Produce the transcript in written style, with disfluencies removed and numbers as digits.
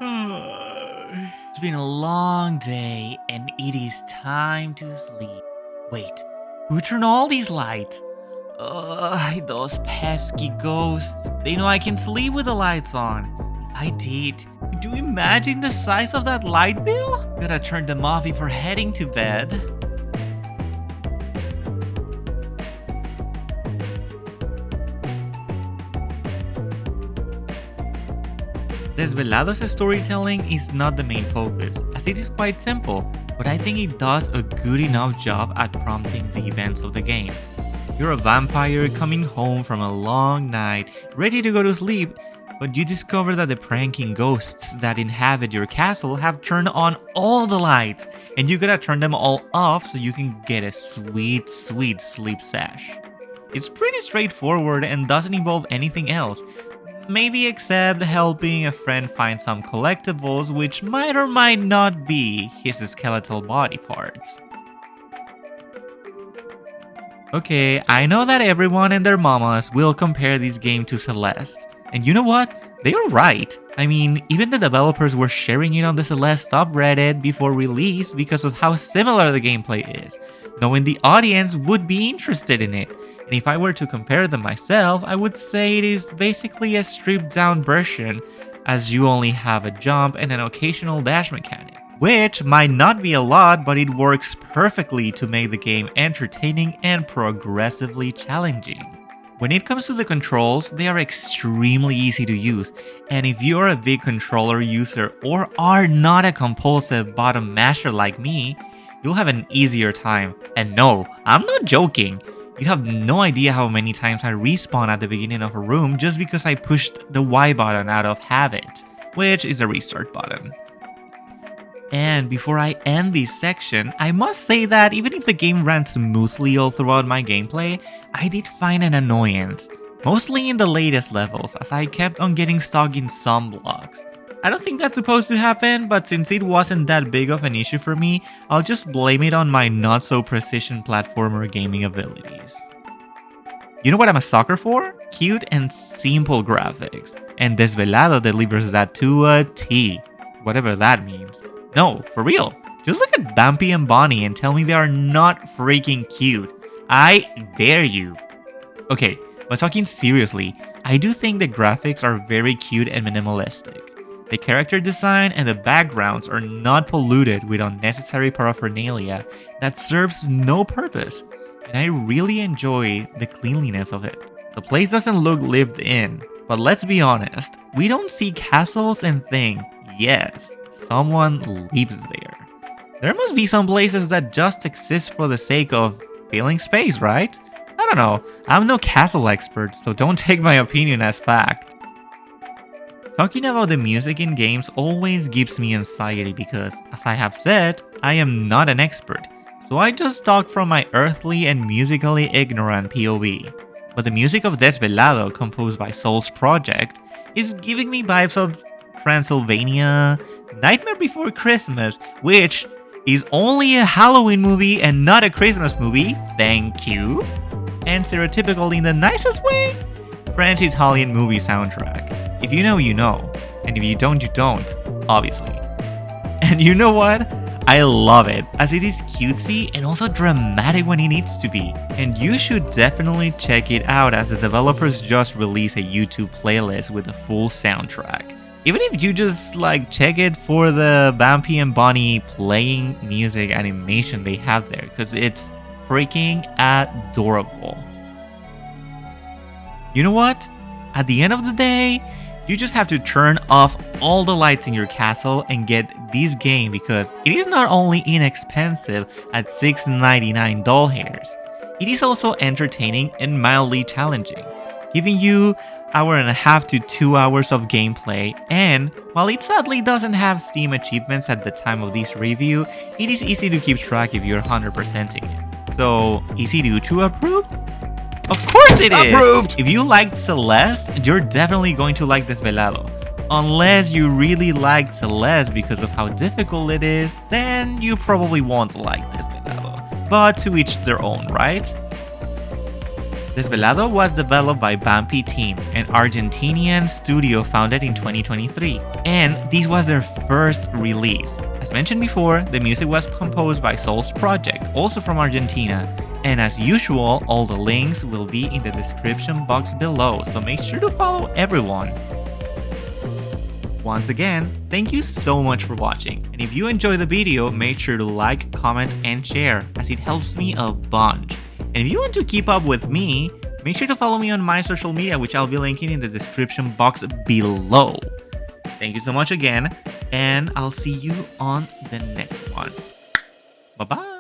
It's been a long day and it is time to sleep. Wait, who turned all these lights? Those pesky ghosts. They know I can sleep with the lights on. If I did, could you imagine the size of that light bill? Gotta turn them off before heading to bed. Desvelado's storytelling is not the main focus, as it is quite simple, but I think it does a good enough job at prompting the events of the game. You're a vampire coming home from a long night, ready to go to sleep, but you discover that the pranking ghosts that inhabit your castle have turned on all the lights, and you gotta turn them all off so you can get a sweet sleep sesh. It's pretty straightforward and doesn't involve anything else. Maybe except helping a friend find some collectibles which might or might not be his skeletal body parts. Okay, I know that everyone and their mamas will compare this game to Celeste. And you know what? They are right. I mean, even the developers were sharing it on the Celeste subreddit before release because of how similar the gameplay is, knowing the audience would be interested in it. And if I were to compare them myself, I would say it is basically a stripped down version, as you only have a jump and an occasional dash mechanic. Which might not be a lot, but it works perfectly to make the game entertaining and progressively challenging. When it comes to the controls, they are extremely easy to use, and if you're a big controller user or are not a compulsive button masher like me, you'll have an easier time. And no, I'm not joking. You have no idea how many times I respawn at the beginning of a room just because I pushed the Y button out of habit, which is the restart button. And before I end this section, I must say that even if the game ran smoothly all throughout my gameplay, I did find an annoyance, mostly in the latest levels as I kept on getting stuck in some blocks. I don't think that's supposed to happen, but since it wasn't that big of an issue for me, I'll just blame it on my not so precision platformer gaming abilities. You know what I'm a sucker for? Cute and simple graphics, and Desvelado delivers that to a T, whatever that means. No, for real. Just look at Vampi and Bonnie and tell me they are not freaking cute. I dare you. Okay, but talking seriously, I do think the graphics are very cute and minimalistic. The character design and the backgrounds are not polluted with unnecessary paraphernalia that serves no purpose, and I really enjoy the cleanliness of it. The place doesn't look lived in, but let's be honest, we don't see castles and think, yes, someone lives there. There must be some places that just exist for the sake of filling space, right? I don't know, I'm no castle expert, so don't take my opinion as fact. Talking about the music in games always gives me anxiety because, as I have said, I am not an expert, so I just talk from my earthly and musically ignorant POV. But the music of Desvelado, composed by Soul's Project, is giving me vibes of Transylvania, Nightmare Before Christmas, which is only a Halloween movie and not a Christmas movie, thank you, and stereotypical in the nicest way, French-Italian movie soundtrack. If you know, you know. And if you don't, you don't. Obviously. And you know what? I love it, as it is cutesy and also dramatic when it needs to be. And you should definitely check it out, as the developers just released a YouTube playlist with the full soundtrack. Even if you just check it for the Vampi and Bonnie playing music animation they have there, because it's freaking adorable. You know what? At the end of the day, you just have to turn off all the lights in your castle and get this game, because it is not only inexpensive at $6.99 doll hairs, it is also entertaining and mildly challenging, giving you 1.5 to 2 hours of gameplay. And while it sadly doesn't have Steam achievements at the time of this review, it is easy to keep track if you're 100%ing it. So, is it Uchu approved? Of course it is! Approved! If you liked Celeste, you're definitely going to like Desvelado. Unless you really liked Celeste because of how difficult it is, then you probably won't like Desvelado. But to each their own, right? Desvelado was developed by Vampi Team, an Argentinian studio founded in 2023, and this was their first release. As mentioned before, the music was composed by Soul's Project, also from Argentina, and as usual, all the links will be in the description box below, so make sure to follow everyone. Once again, thank you so much for watching, and if you enjoyed the video, make sure to like, comment, and share, as it helps me a bunch. And if you want to keep up with me, make sure to follow me on my social media, which I'll be linking in the description box below. Thank you so much again, and I'll see you on the next one. Bye-bye!